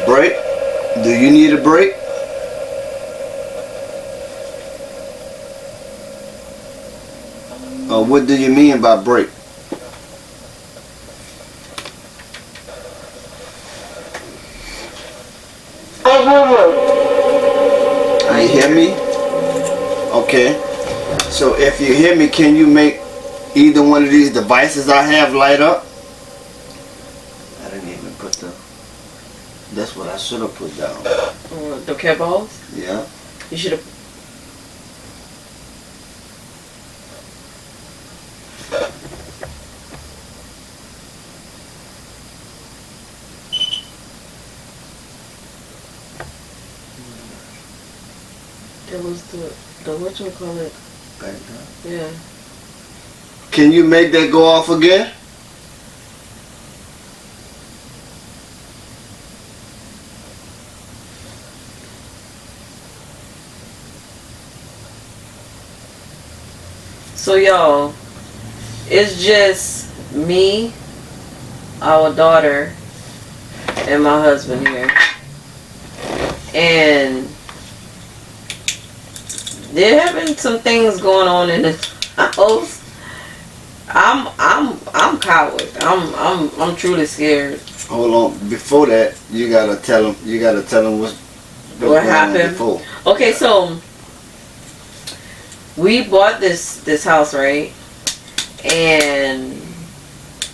break? Do you need a break? What do you mean by break? You hear me? Okay. So if you hear me, can you make either one of these devices I have light up? I didn't even put the... That's what I should have put down. The cat balls? Yeah. You should have... That was the whatchamacallit. Back down. Yeah. Can you make that go off again? So y'all, it's just me, our daughter, and my husband here. And they're having some things going on in the house. I'm coward. I'm truly scared. Hold on. Before that, you gotta tell them. You gotta tell them what happened before. Okay, so we bought this house, right? And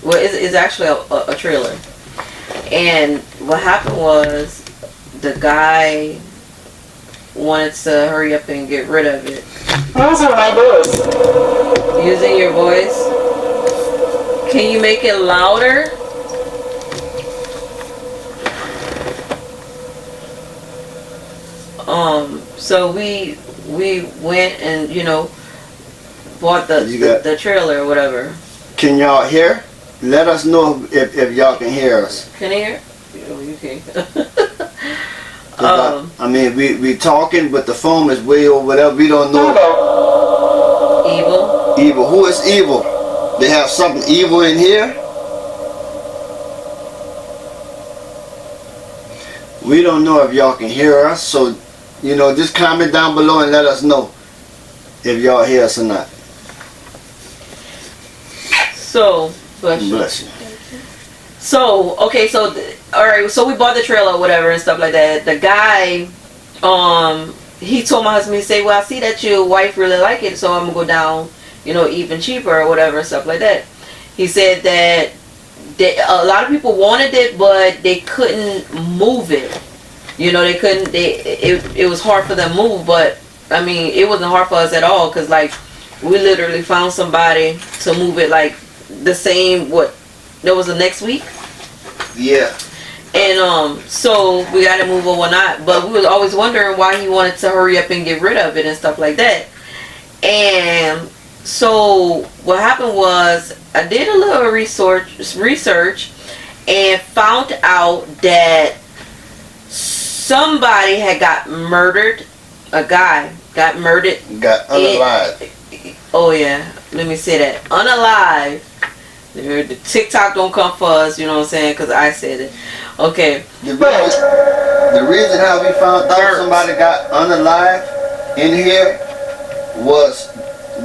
well, it's actually a trailer. And what happened was the guy wanted to hurry up and get rid of it. Using my voice. Using your voice? Can you make it louder? So we went and, you know, bought the trailer or whatever. Can y'all hear? Let us know if y'all can hear us. Can you hear? Oh, you can. I mean, we talking, but the phone is way over there. We don't know. Evil? Evil. Who is evil? They have something evil in here? We don't know if y'all can hear us, so, you know, just comment down below and let us know if y'all hear us or not. So, bless you. So, okay, so, alright, so we bought the trailer or whatever and stuff like that. The guy, he told my husband, he said, well, I see that your wife really like it, so I'm going to go down, you know, even cheaper or whatever and stuff like that. He said that a lot of people wanted it, but they couldn't move it. You know, they couldn't, it was hard for them to move, but, I mean, it wasn't hard for us at all, because, like, we literally found somebody to move it, like, the same, that was the next week? Yeah. And so we got to move or whatnot, but we was always wondering why he wanted to hurry up and get rid of it and stuff like that. And so what happened was I did a little research and found out that somebody had got murdered. A guy got murdered. Got unalive. Oh yeah, let me say that. Unalive. The TikTok don't come for us, you know what I'm saying, because I said it. Okay. The reason how we found out somebody got unalive in here was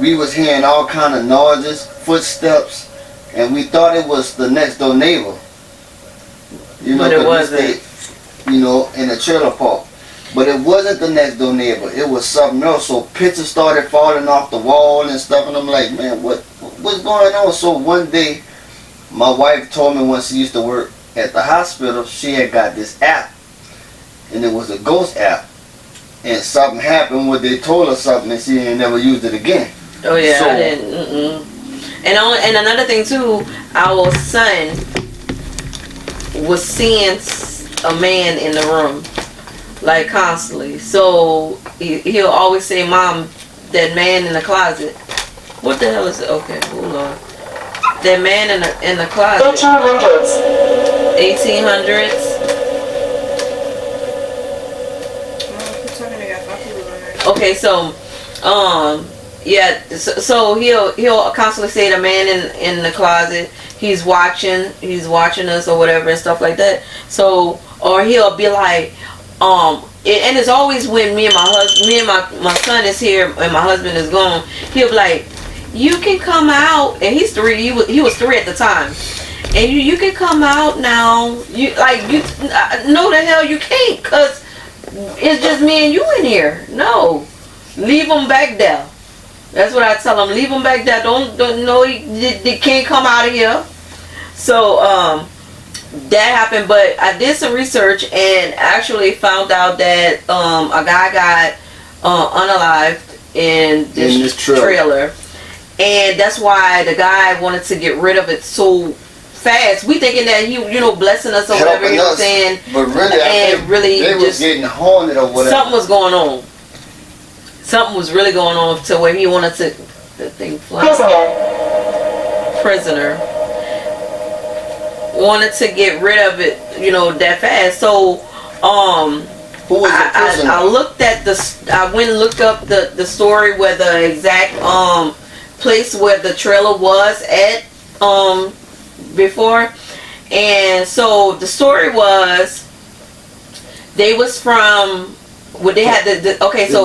we was hearing all kind of noises, footsteps, and we thought it was the next door neighbor. You know, but it wasn't. We stayed, you know, in a trailer park. But it wasn't the next door neighbor. It was something else. So pictures started falling off the wall and stuff, and I'm like, man, what's going on? So one day, my wife told me when she used to work at the hospital, she had got this app, and it was a ghost app, and something happened where they told her something, and she ain't never used it again. Oh yeah, so, I didn't. And another thing too, our son was seeing a man in the room, like constantly. So he'll always say, "Mom, that man in the closet." What the hell is it? Okay, hold on. That man in the closet. 1800s. 1800s. Okay, so Yeah, so he'll constantly say the man in the closet, he's watching us or whatever and stuff like that. So, or he'll be like, and it's always when me and my son is here and my husband is gone. He'll be like, you can come out, and he's 3. He was 3 at the time, and you can come out now. You no, the hell you can't, cause it's just me and you in here. No, leave them back there. That's what I tell them. Leave them back there. Don't no, they can't come out of here. So that happened, but I did some research and actually found out that a guy got unalived in this trailer, and that's why the guy wanted to get rid of it so fast. We thinking that he, blessing us or whatever, you know what I'm saying? But really, and really, they was getting haunted or whatever. Something was going on. Something was really going on to where he wanted to prisoner wanted to get rid of it, that fast. So, who was the prisoner? I looked at I went and looked up the story where the exact place where the trailer was at before, and so the story was they was from. Well, they had the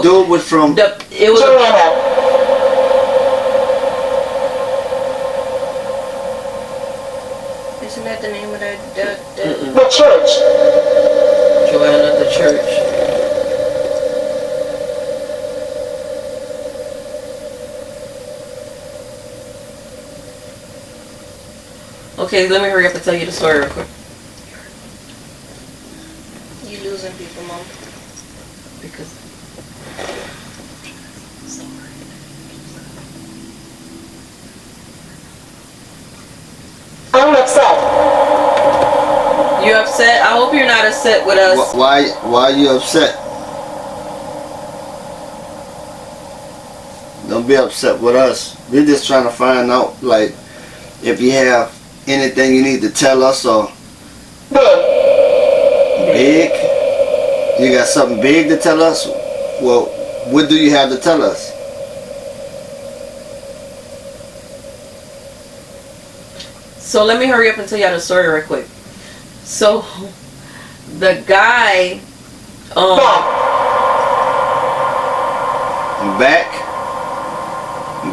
dude was from it was isn't that the name of the church? Joanna, the church. Okay, let me hurry up and tell you the story real quick. You losing people, Mom. Because I'm upset. you upset? I hope you're not upset with us. Why are you upset? Don't be upset with us. We're just trying to find out, like, if you have anything you need to tell us or big. You got something big to tell us? Well, what do you have to tell us? So let me hurry up and tell y'all the story real quick. So the guy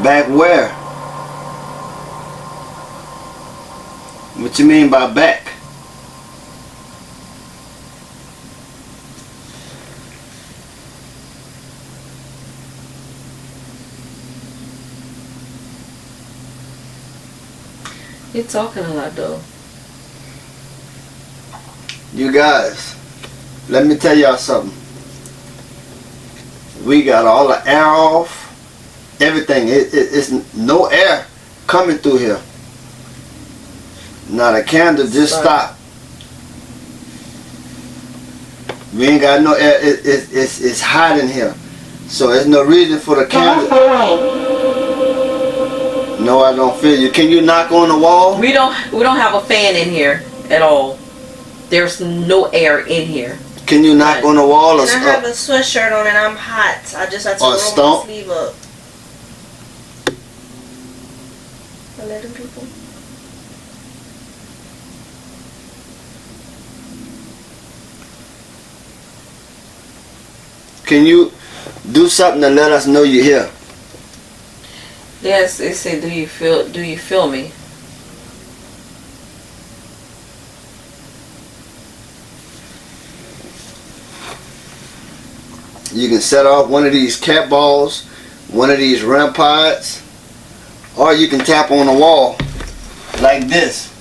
back where? What you mean by back? You're talking a lot though. You guys, let me tell y'all something. We got all the air off. Everything. It's no air coming through here. Now the candle just stopped. We ain't got no air. It's hot in here. So there's no reason for the candle. No, I don't feel you. Can you knock on the wall? We don't have a fan in here at all. There's no air in here. Can you knock on the wall? And I have a sweatshirt on and I'm hot. I just have to roll my sleeve up. 11 people. Can you do something to let us know you're here? Yes, they say, do you feel me? You can set off one of these cat balls, one of these REM pods, or you can tap on the wall like this.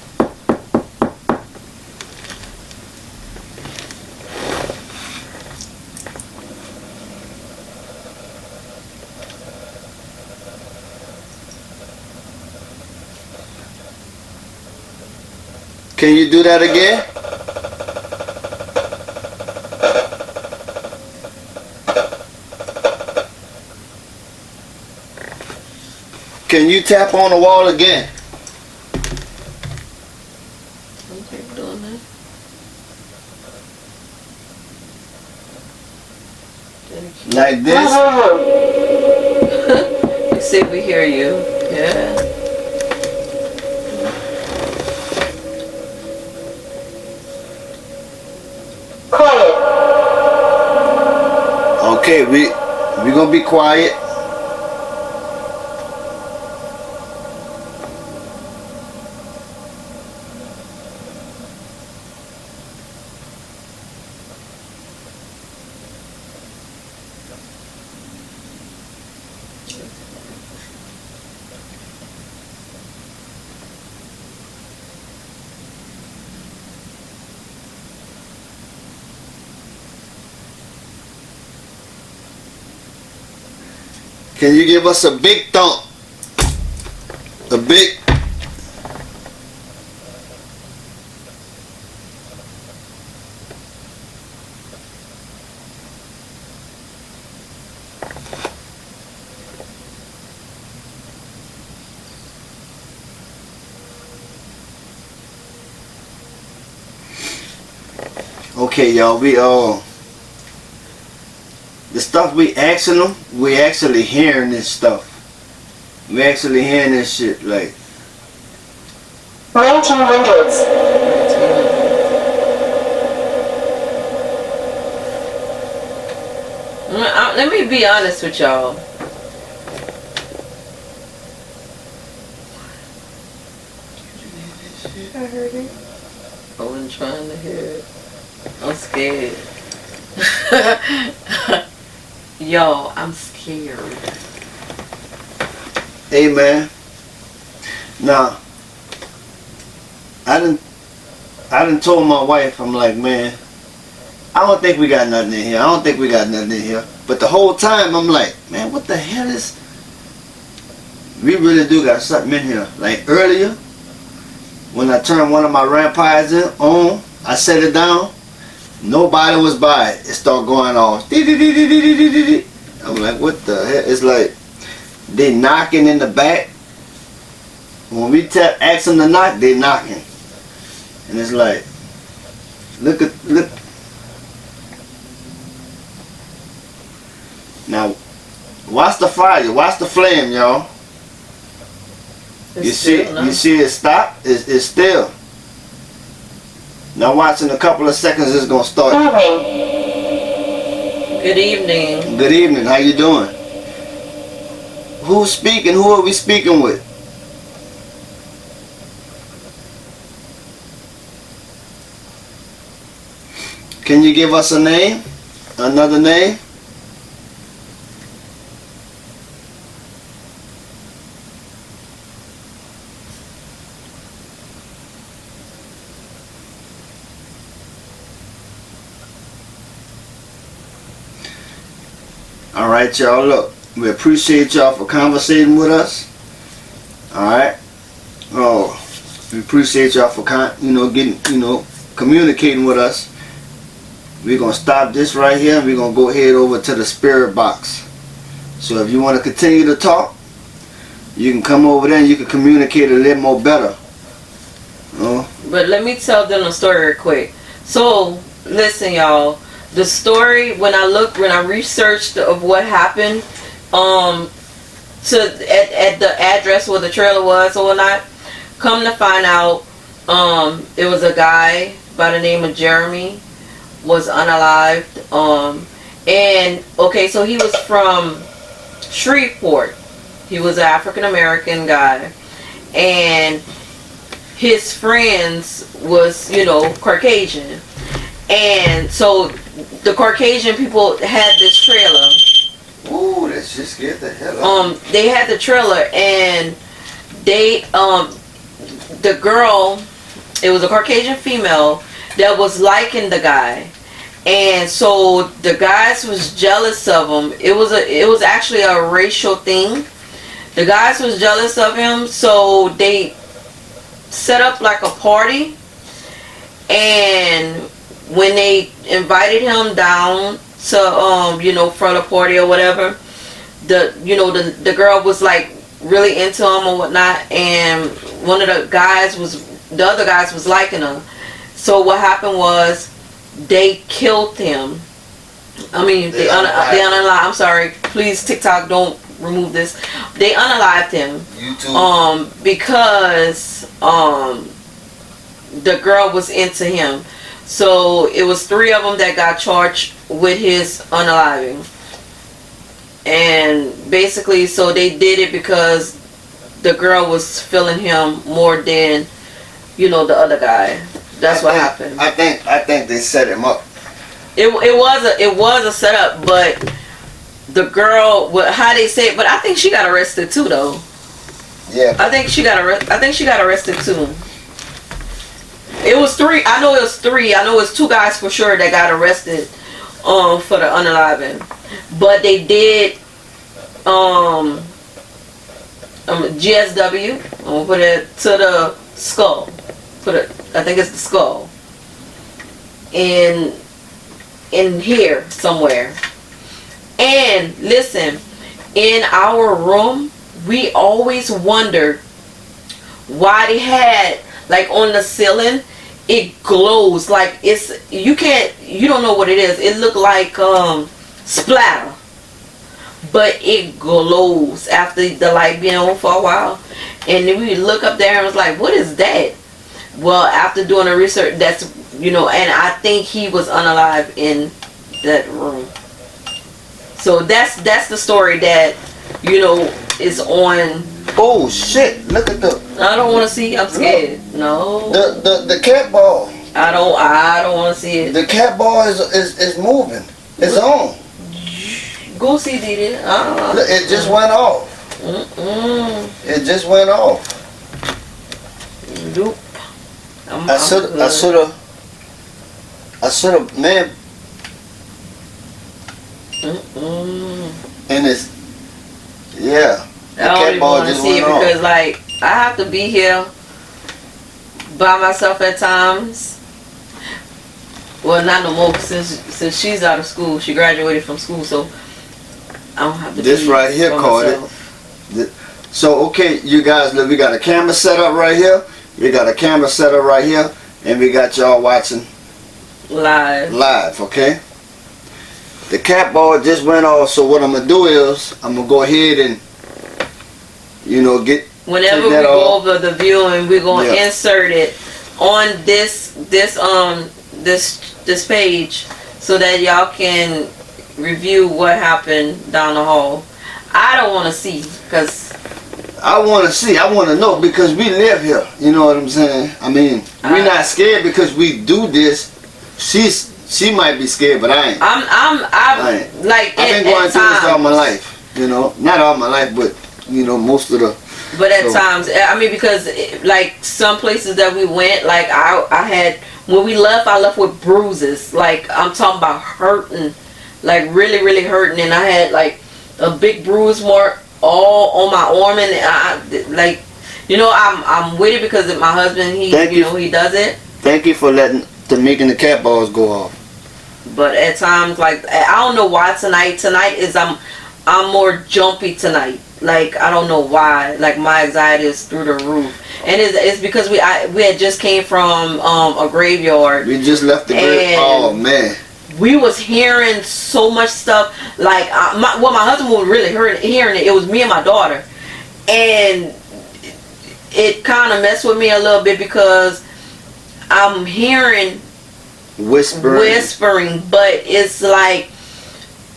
Can you do that again? Can you tap on the wall again? Some people doing that. Like this? see if we hear you. Yeah. Quiet. Okay, we gonna be quiet. Can you give us a big thump? A big. Okay, y'all, the stuff we asking them, we actually hearing this stuff. We actually hearing this shit, like. 1900s. Let me be honest with y'all. I heard it. I wasn't trying to hear it. I'm scared. Yo, I'm scared. Hey, man. Now, I done told my wife, I'm like, man, I don't think we got nothing in here. I don't think we got nothing in here. But the whole time, I'm like, man, what the hell is... We really do got something in here. Like earlier, when I turned one of my rampires on, I set it down. Nobody was by it. It started going off. I'm like, what the hell? It's like they knocking in the back. When we ask them to knock, they knocking. And it's like, look. Now, watch the fire. Watch the flame, y'all. You see it stop? It's still. Now watch, in a couple of seconds it's gonna start. Good evening. Good evening, how you doing? Who's speaking? Who are we speaking with? Can you give us a name? Another name? Alright, y'all, look, we appreciate y'all for conversating with us. Alright. Oh, we appreciate y'all for communicating with us. We're gonna stop this right here and we're gonna go head over to the spirit box. So if you want to continue to talk, you can come over there and you can communicate a little more better. But let me tell them a story real quick. So listen, y'all. The story, when I researched of what happened, at the address where the trailer was or whatnot, come to find out, it was a guy by the name of Jeremy, was unalived, and okay, so he was from Shreveport. He was an African American guy, and his friends was, Caucasian, and so the Caucasian people had this trailer. Ooh, that shit scared the hell out of me. They had the trailer, and they, the girl, it was a Caucasian female that was liking the guy, and so the guys was jealous of him. It was actually a racial thing. The guys was jealous of him, so they set up like a party, and when they invited him down to for the party or whatever, the girl was like really into him or whatnot, and the other guys was liking her. So what happened was they killed him. I mean, they unalived. I'm sorry, please, TikTok, don't remove this. They unalived him. YouTube. Because the girl was into him. So it was 3 of them that got charged with his unaliving. And basically, so they did it because the girl was feeling him more than, you know, the other guy. That's what happened. I think they set him up. It was a setup, but the girl, how they say it, but I think she got arrested too, though. Yeah. I think she got arrested too. It was 3. I know it was 3. I know it was 2 guys for sure that got arrested for the unaliving. But they did GSW. I'm gonna put it to the skull. I think it's the skull. In here somewhere. And listen, in our room, we always wondered why they had, like, on the ceiling, it glows like you don't know what it is. It looked like splatter, but it glows after the light being on for a while. And then we look up there and was like, what is that? Well, after doing the research, that's, you know, and I think he was unalive in that room. So that's the story that, you know, is on. Oh shit! Look at the. I don't want to see. I'm scared. No. The cat ball. I don't want to see it. The cat ball is moving. It's on. Go see Didi. Look, it just went off. It just went off. Nope. I should have, man. And it's, yeah. The I don't cat even ball want to just see it went because, off. like, I have to be here by myself at times. Well, not no more since she's out of school. She graduated from school, so I don't have to. This be right here, by Cardi. myself. So okay, you guys, look, we got a camera set up right here. We got a camera set up right here, and we got y'all watching live. Okay. The cat ball just went off. So what I'm gonna do is I'm gonna go ahead and, you know, get. Whenever we go over the viewing, we're gonna insert it on this page so that y'all can review what happened down the hall. I don't want to see because I want to see. I want to know because we live here. You know what I'm saying? I mean, we're not scared because we do this. She might be scared, but I ain't. I ain't. Like, I've been going through this all my life. You know, not all my life, but you know, most of the. But at times, I mean, because like some places that we went, like I had, when we left, I left with bruises. Like, I'm talking about hurting, like really, really hurting. And I had like a big bruise mark all on my arm, and I, like, you know, I'm with it because my husband, he does it. Thank you for making the cat balls go off. But at times, like, I don't know why tonight is I'm more jumpy tonight. Like, I don't know why. Like, my anxiety is through the roof, and it's because we had just came from a graveyard. We just left the graveyard. Oh man. We was hearing so much stuff. Like, my husband was really hearing it. It was me and my daughter, and it kind of messed with me a little bit because I'm hearing whispering, but it's like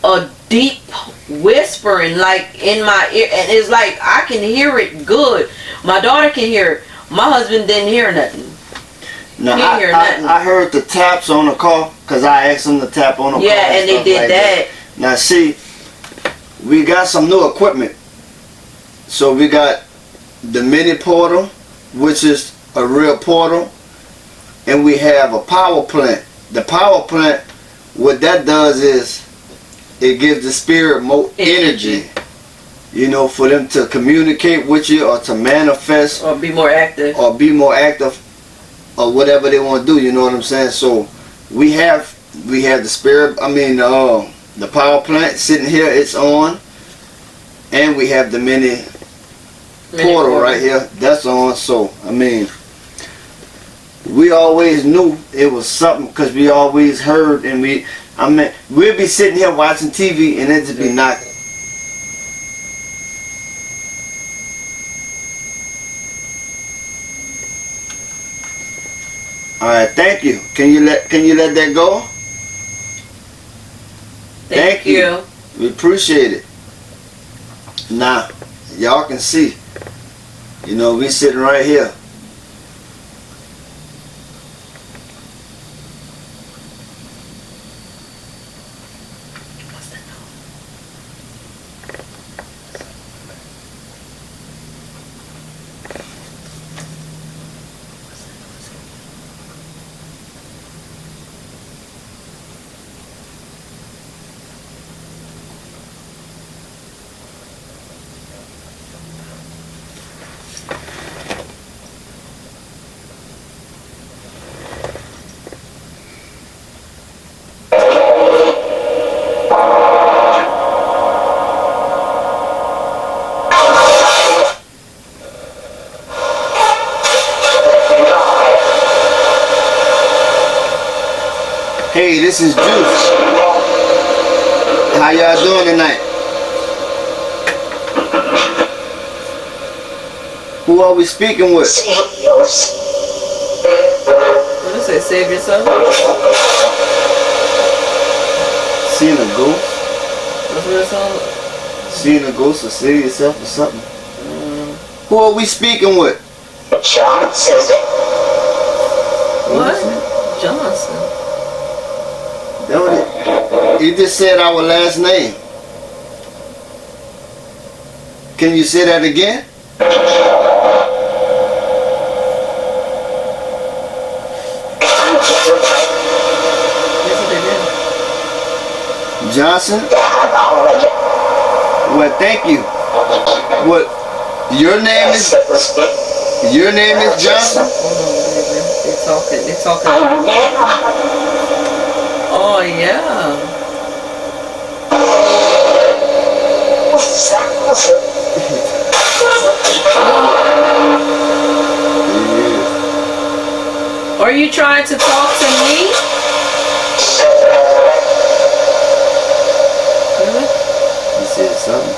a deep whispering, like in my ear, and it's like I can hear it good. My daughter can hear it. My husband didn't hear nothing. No, I heard the taps on the car because I asked them to tap on the car. Yeah, and they did like that. Now see, we got some new equipment. So we got the mini portal, which is a real portal, and we have a power plant. The power plant, what that does is it gives the spirit more energy, you know, for them to communicate with you or to manifest or be more active or whatever they want to do. You know what I'm saying? So we have the spirit. I mean, the power plant sitting here. It's on, and we have the mini portal right here. That's on. So I mean, we always knew it was something because we always heard, and we'll be sitting here watching TV and it just be not. All right, thank you. Can you let that go? Thank you. We appreciate it. Now, y'all can see. You know, we sitting right here. Hey, this is Juice. How y'all doing tonight? Who are we speaking with? What does it say? Save yourself? Seeing a ghost? That's what it's on? Seeing a ghost or save yourself or something? Who are we speaking with? Johnson. What? Johnson. That was it. You just said our last name. Can you say that again? Johnson? Well, thank you. What? Your name is Johnson? Hold on, baby. They're talking. Oh, yeah. Are you trying to talk to me? You said something.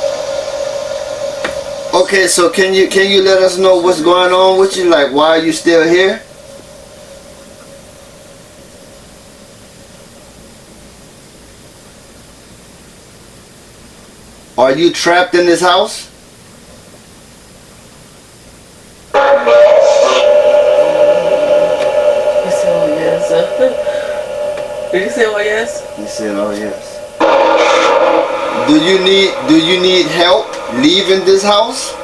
Okay, so can you let us know what's going on with you? Like, why are you still here? Are you trapped in this house? You said, oh, yes. Did you say, oh, yes? He said, oh, yes. Do you need help leaving this house?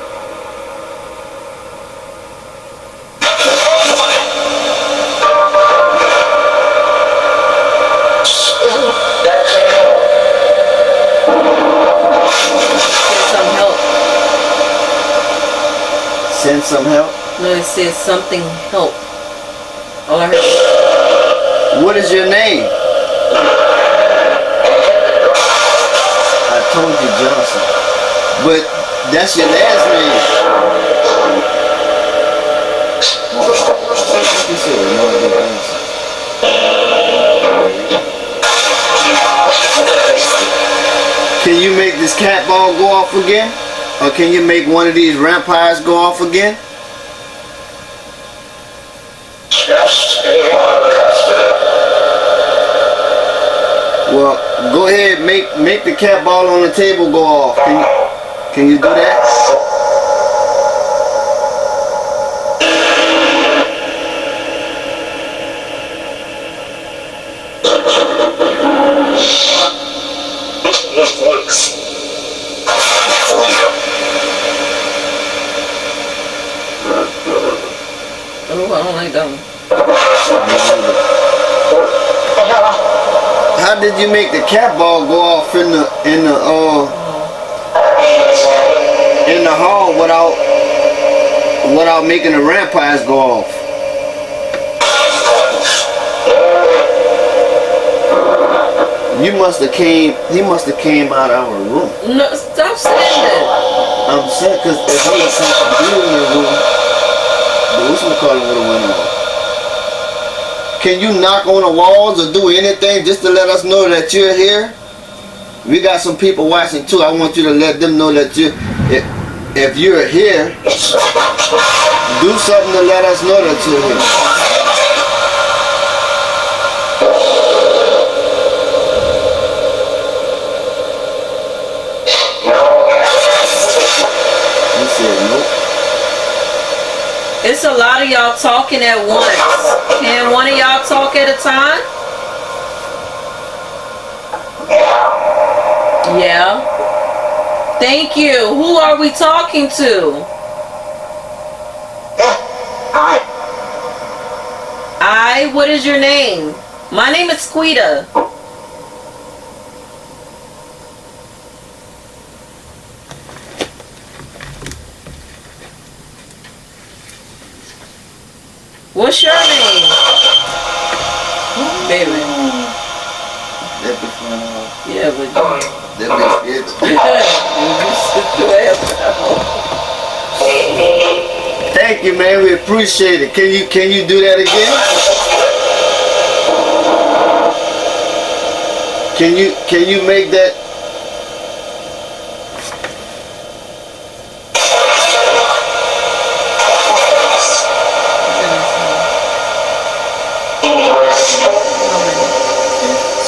Send some help? No, it says something help. All I heard. What is your name? I told you Johnson. But that's your last name. You said Ronaldo Johnson. Can you make this cat ball go off again? Or can you make one of these vampires go off again? Well, go ahead, make the cat ball on the table go off. Can you do that? Oh, I don't like that one. How did you make the cat ball go off in the hall without making the vampires go off? He must have came out of our room. No, stop saying that. I'm saying, because if he was something to do in your room, the whatchamacallit would have went off. Can you knock on the walls or do anything just to let us know that you're here? We got some people watching too. I want you to let them know that if you're here, do something to let us know that you're here. It's a lot of y'all talking at once. Can one of y'all talk at a time? Yeah. Thank you. Who are we talking to? What is your name? My name is Quita. What's your name? Baby. That bitch went off. Yeah, but That bitch scared the Thank you, man. We appreciate it. Can you do that again? Can you make that?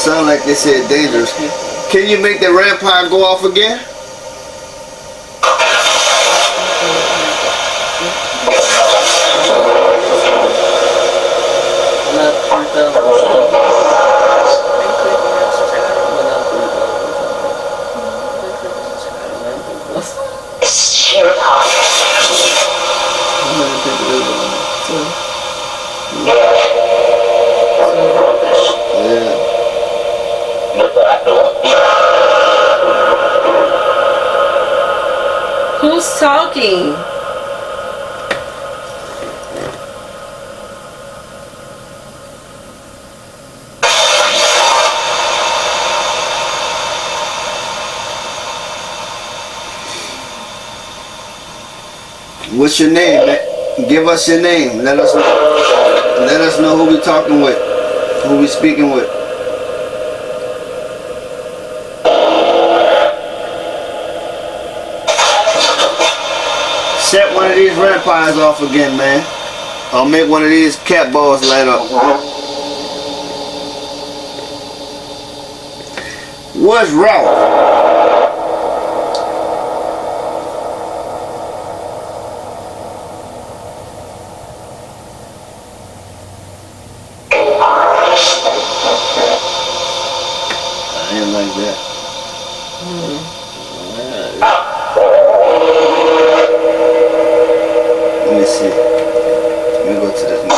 Sound like they said dangerous. Can you make the rampart go off again? Who's talking? What's your name, man? Give us your name. Let us know who we talking with, who we speaking with. Set one of these rampies off again, man. Or make one of these cat balls light up. What's wrong? I ain't like that. Let me see. Let me go to this one.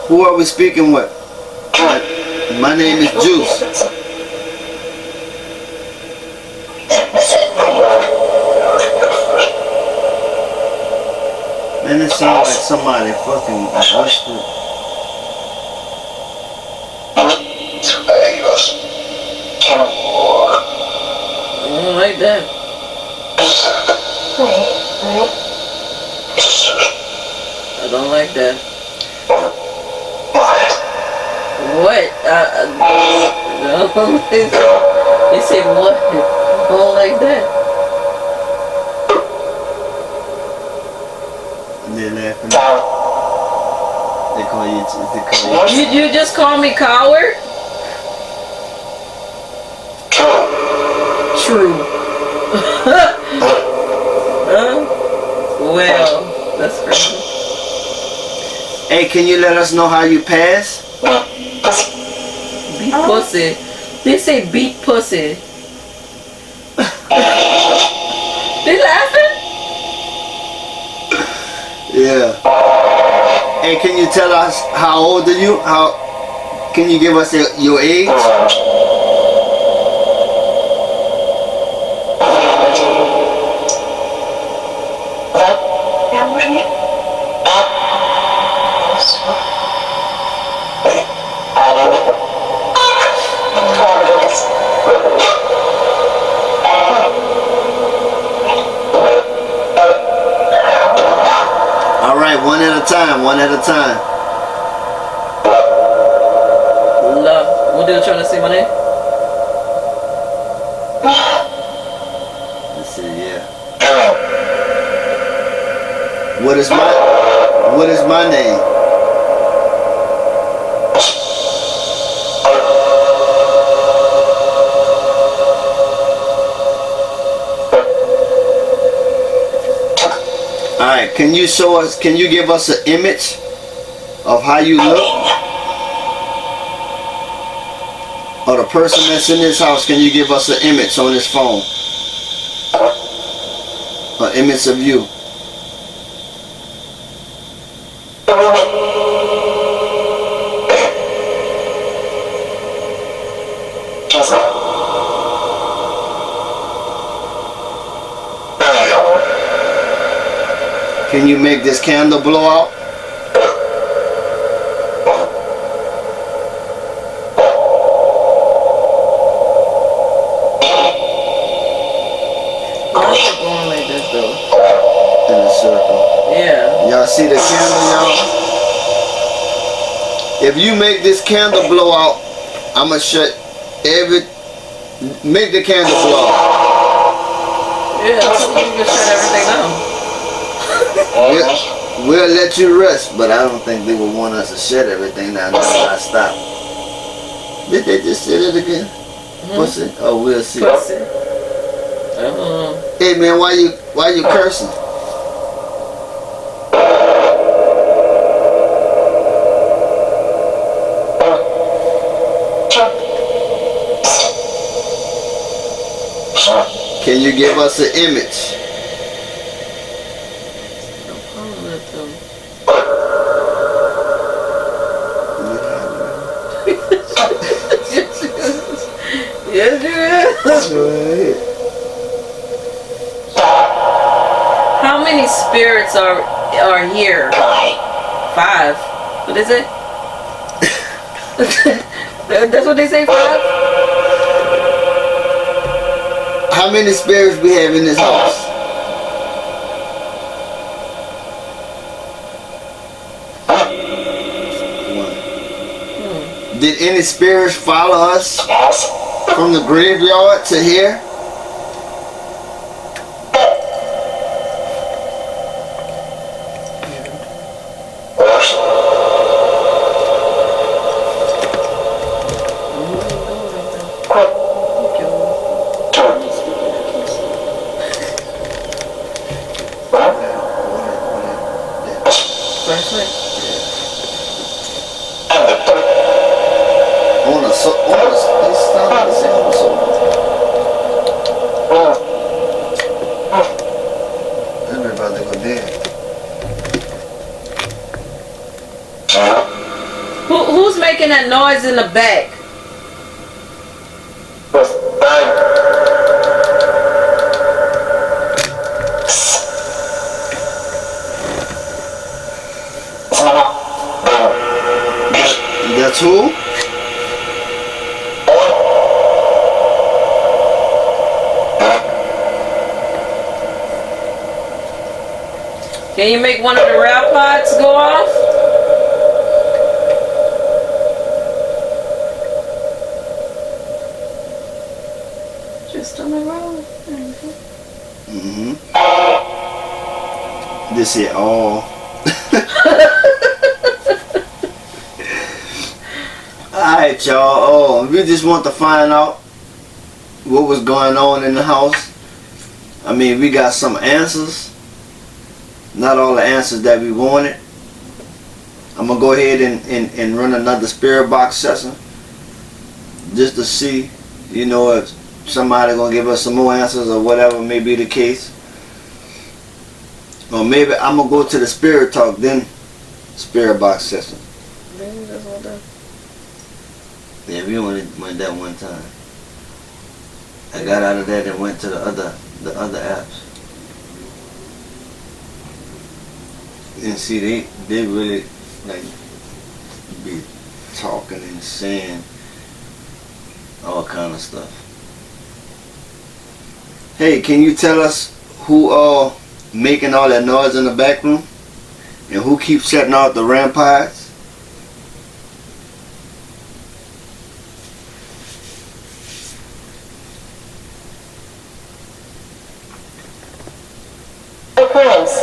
Who are we speaking with? My name is Juice. Man, it sounds like somebody fucking arrested. I don't like that. I don't like that. What? No. They say what? I don't like that. They're laughing. They call you. You just call me coward? True. Well, that's crazy. Hey, can you let us know how you pass? Beat pussy. They say beat pussy. They laughing? Yeah. Hey, can you tell us how old are you? Can you give us your age? Alright, one at a time, one at a time. Love. What are you trying to say my name? Let's see, yeah. What is my name? Alright, can you give us an image of how you look? Or the person that's in this house, can you give us an image on this phone? An image of you. Can you make this candle blow out? Going like this though. In a circle. Yeah. Y'all see the candle, y'all? If you make this candle blow out, I'ma make the candle blow out. Yeah, you can shut everything down. We'll let you rest, but I don't think they would want us to shut everything down until I stop. Did they just say it again? Pussy? Oh, we'll see. Pussy. Hey man, why you cursing? Can you give us an image? Yes, you is. How many spirits are here? 5. What is it? That's what they say, 5? How many spirits we have in this house? Did any spirits follow us from the graveyard to here? Who's making that noise in the back? That's who? Can you make one of the rap pods go off? Just on the road. This is all. Alright, y'all. We just want to find out what was going on in the house. I mean, we got some answers. Not all the answers that we wanted. I'm going to go ahead and run another spirit box session. Just to see, you know, if somebody going to give us some more answers or whatever may be the case. Or maybe I'm going to go to the spirit talk, then spirit box system. Maybe that's what that. Yeah, we only went that one time. I got out of that and went to the other apps. And see, they really like be talking and saying all kind of stuff. Hey, can you tell us who making all that noise in the back room? And who keeps setting off the rampires? Occurrence.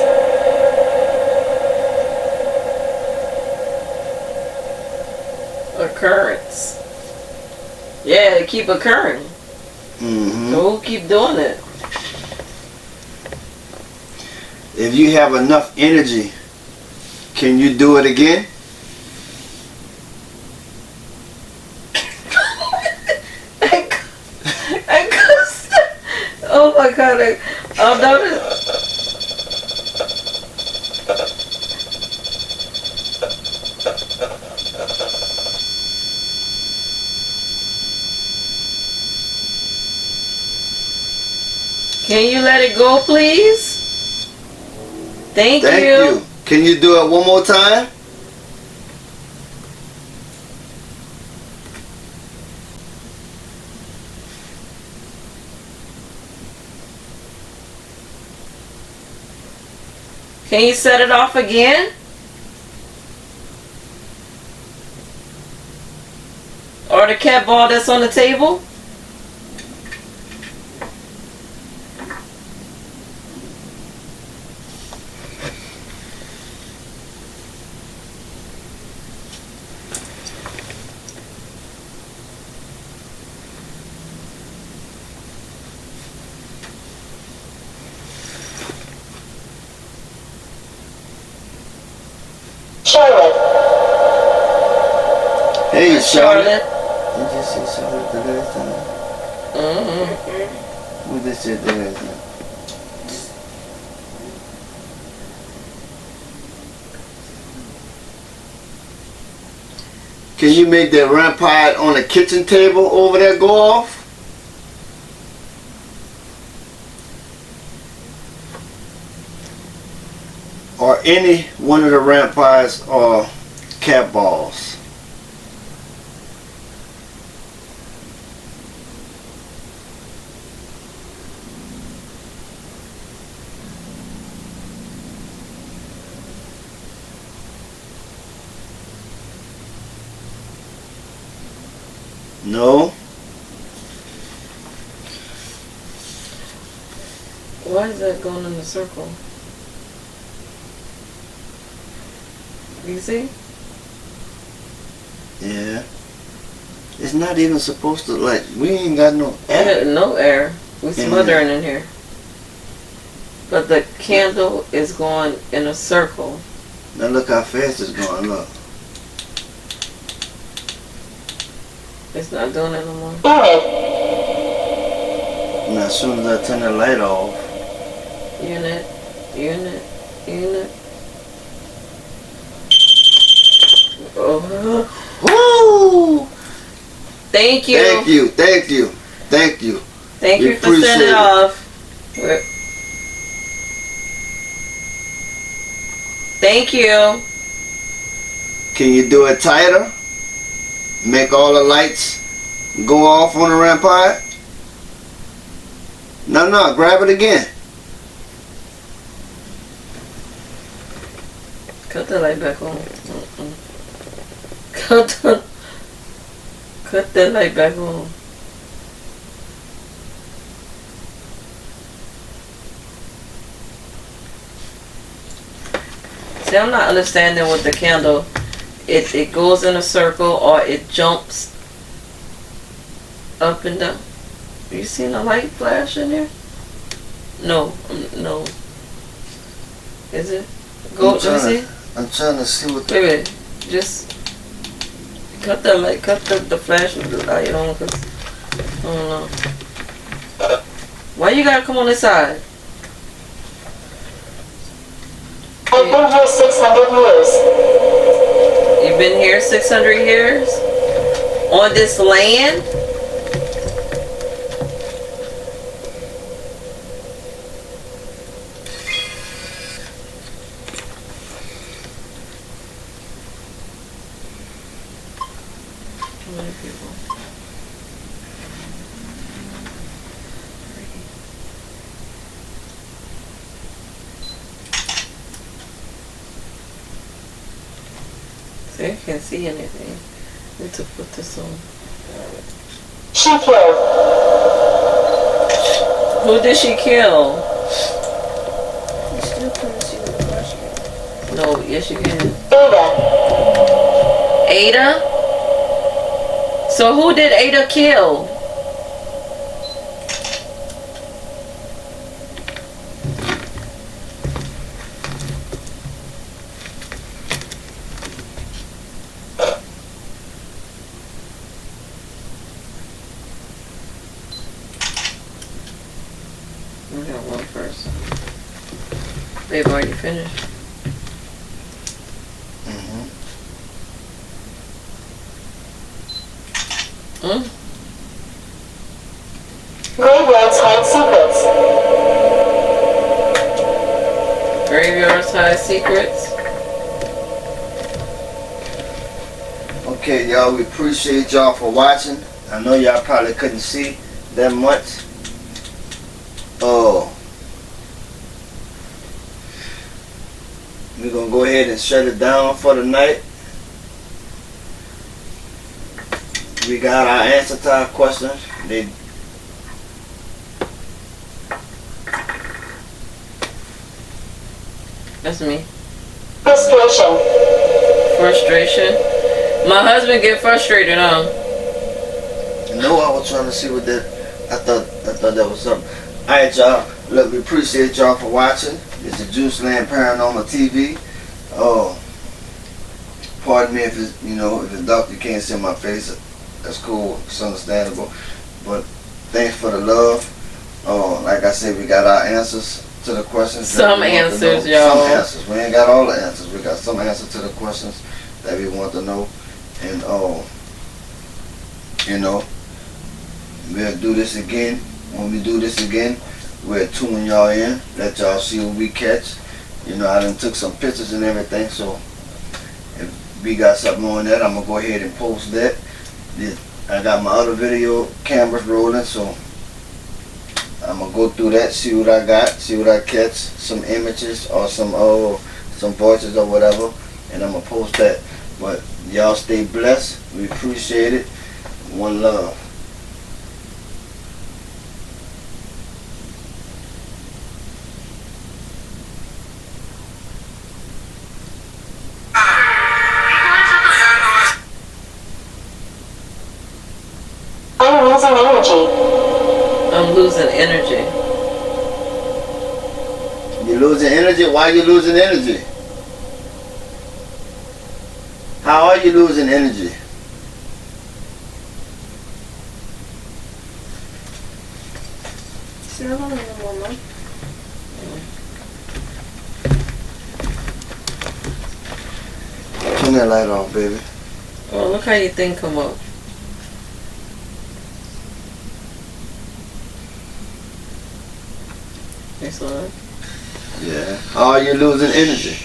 Occurrence. Yeah, it keep occurring. Mm-hmm. So who keep doing it? If you have enough energy, can you do it again? Oh my god, I've noticed. Can you let it go, please? Thank you. Can you do it one more time? Can you set it off again? Or the cat ball that's on the table? Charlotte. Hey, Charlotte. Charlotte. Did you see Charlotte the last time? Mm-hmm. What did she do last time? Can you make that rampart on the kitchen table over there go off? Or any one of the ramparts or cat balls? No? Why is that going in the circle? You see? Yeah. It's not even supposed to, like, we ain't got no air. No air. We're smothering in here. But the candle is going in a circle. Now look how fast it's going, look. It's not doing it no more. Unit. Now as soon as I turn the light off. Unit. Oh. Woo! Thank you. Thank you. Thank We you for appreciate setting it it. off. Thank you. Can you do it tighter? Make all the lights go off on the rampart? No, grab it again. Cut the light back on. Cut that light back on. See, I'm not understanding with the candle. It goes in a circle or it jumps up and down. You seen the light flash in here? No. Is it? Go, let me see. I'm trying to see what Wait, just cut the light, cut the flash with the light on, cause I don't know. Why you gotta come on this side? I've been here 600 years. We've been here 600 years on this land. How many people? See, I can't see anything. I need to put this on. She killed. Who did she kill? You still couldn't see the question. No, yes you can. Ada. Ada? So who did Ada kill? We got one person. They've already finished. Hmm? Graveyards hide secrets. Graveyards hide secrets. Okay, y'all, we appreciate y'all for watching. I know y'all probably couldn't see that much. Oh, we're gonna go ahead and shut it down for the night. We got our answer to our questions. That's me. Frustration. Frustration. My husband get frustrated, huh? No, I was trying to see what that. I thought that was something. All right, y'all. Look, we appreciate y'all for watching. It's the Juice Land Paranormal TV. Oh, pardon me if it's if it's dark, you can't see my face. That's cool. It's understandable. But thanks for the love. Oh, like I said, we got our answers to the questions. Some answers, y'all. Some answers. We ain't got all the answers. We got some answers to the questions that we want to know. And we'll do this again. When we do this again, we'll tune y'all in, let y'all see what we catch. I done took some pictures and everything, so if we got something on that, I'm gonna go ahead and post that. I got my other video cameras rolling, so I'm gonna go through that, see what I got, see what I catch, some images or some voices or whatever, and I'm gonna post that. But y'all stay blessed. We appreciate it. One love. I'm losing energy. I'm losing energy. You losing energy? Why you losing energy? How are you losing energy? It's not on anymore, Mom. Turn that light off, baby. Oh, look how your thing come up. Excellent. Yeah. How are you losing energy?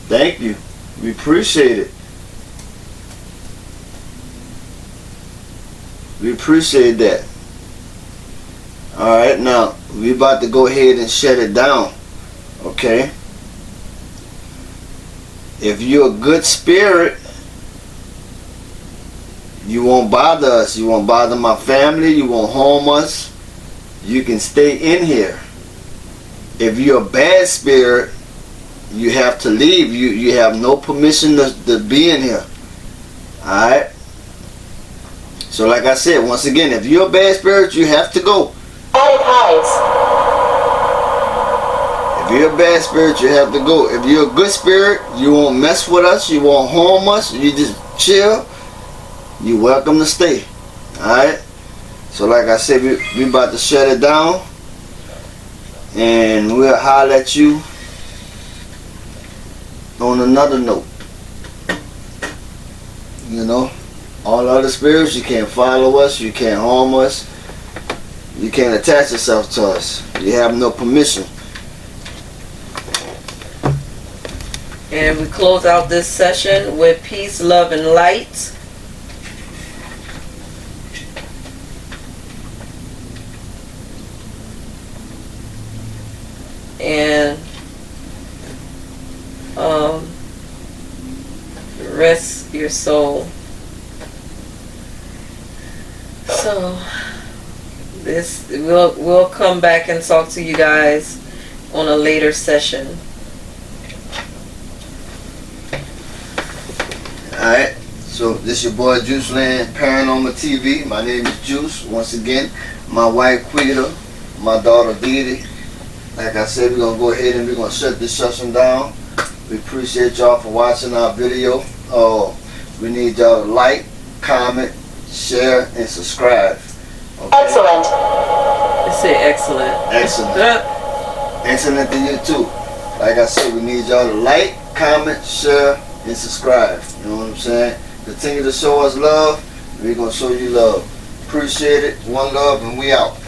Thank you. We appreciate it. We appreciate that. Alright, now we about to go ahead and shut it down. Okay? If you're a good spirit, you won't bother us. You won't bother my family. You won't harm us. You can stay in here. If you're a bad spirit, you have to leave. You have no permission to be in here. Alright? So like I said, once again, if you're a bad spirit, you have to go. Added hides. If you're a bad spirit, you have to go. If you're a good spirit, you won't mess with us. You won't harm us. You just chill. You're welcome to stay. Alright? So like I said, we about to shut it down. And we'll holler at you on another note. You know, all other spirits, you can't follow us, you can't harm us, you can't attach yourself to us. You have no permission. And we close out this session with peace, love, and light. And rest your soul. So this we'll come back and talk to you guys on a later session. Alright, so this your boy Juiceland Paranormal TV. My name is Juice. Once again, my wife Quita, my daughter Didi. Like I said, we're going to go ahead and we're going to shut this session down. We appreciate y'all for watching our video. We need y'all to like, comment, share, and subscribe. Okay? Excellent. Let's say excellent. Excellent. Excellent to you too. Like I said, we need y'all to like, comment, share, and subscribe. You know what I'm saying? Continue to show us love. We're going to show you love. Appreciate it. One love, and we out.